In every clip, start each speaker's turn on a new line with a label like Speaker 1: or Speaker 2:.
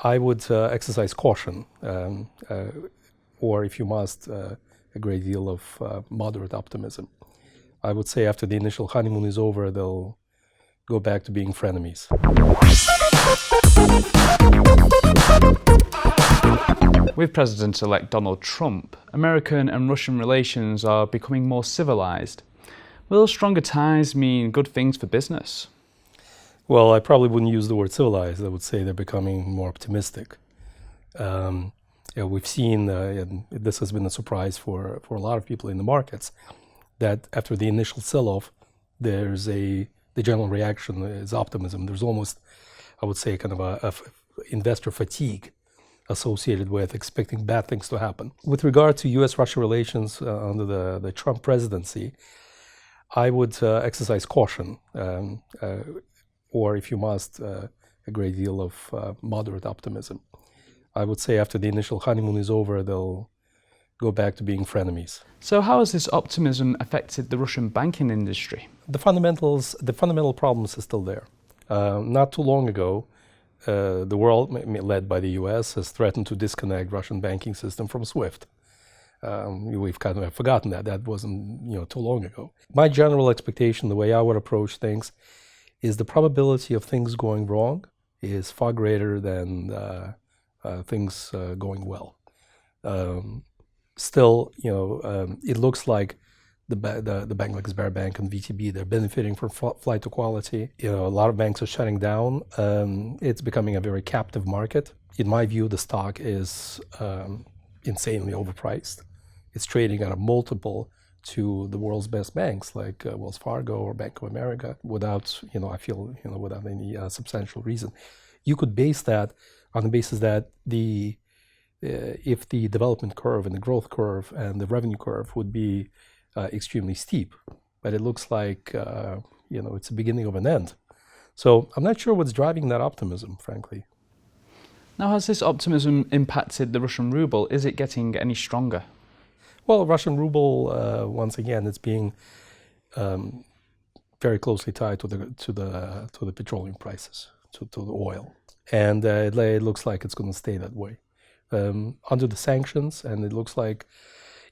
Speaker 1: I would exercise caution, or if you must, a great deal of moderate optimism. I would say after the initial honeymoon is over, they'll go back to being frenemies.
Speaker 2: With President-elect Donald Trump, American and Russian relations are becoming more civilized. Will stronger ties mean good things for business?
Speaker 1: Well, I probably wouldn't use the word civilized. I would say they're becoming more optimistic. We've seen, and this has been a surprise for a lot of people in the markets, that after the initial sell-off, the general reaction is optimism. There's almost, I would say, kind of a investor fatigue associated with expecting bad things to happen. With regard to U.S.-Russia relations under the Trump presidency, I would exercise caution, or if you must, a great deal of moderate optimism. I would say after the initial honeymoon is over, they'll go back to being frenemies.
Speaker 2: So how has this optimism affected the Russian banking industry?
Speaker 1: The fundamental problems are still there. Not too long ago, the world, led by the US, has threatened to disconnect Russian banking system from SWIFT. We've kind of forgotten that. That wasn't too long ago. My general expectation, the way I would approach things, is the probability of things going wrong is far greater than things going well. Still, it looks like the bank like Sberbank and VTB, they're benefiting from flight to quality. A lot of banks are shutting down. It's becoming a very captive market. In my view, the stock is insanely overpriced. It's trading at a multiple to the world's best banks like Wells Fargo or Bank of America without, I feel, without any substantial reason. You could base that on the basis that if the development curve and the growth curve and the revenue curve would be extremely steep, but it looks like it's the beginning of an end. So I'm not sure what's driving that optimism, frankly.
Speaker 2: Now, has this optimism impacted the Russian ruble? Is it getting any stronger?
Speaker 1: Well, Russian ruble, once again, it's being very closely tied to the petroleum prices, to the oil, and it looks like it's going to stay that way under the sanctions. And it looks like,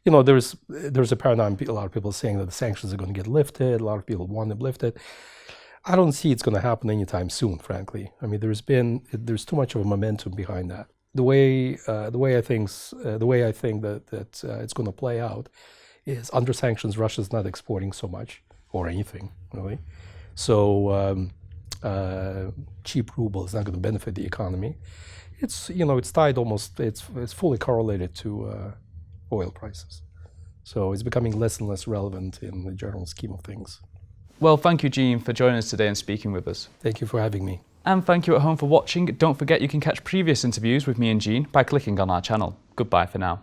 Speaker 1: there's a paradigm. A lot of people are saying that the sanctions are going to get lifted. A lot of people want them lifted. I don't see it's going to happen anytime soon, frankly. I mean, there's too much of a momentum behind that. The way I think that it's going to play out is under sanctions, Russia's not exporting so much or anything really. So cheap ruble is not going to benefit the economy. It's tied almost. It's fully correlated to oil prices. So it's becoming less and less relevant in the general scheme of things.
Speaker 2: Well, thank you, Gene, for joining us today and speaking with us.
Speaker 1: Thank you for having me.
Speaker 2: And thank you at home for watching. Don't forget you can catch previous interviews with me and Gene by clicking on our channel. Goodbye for now.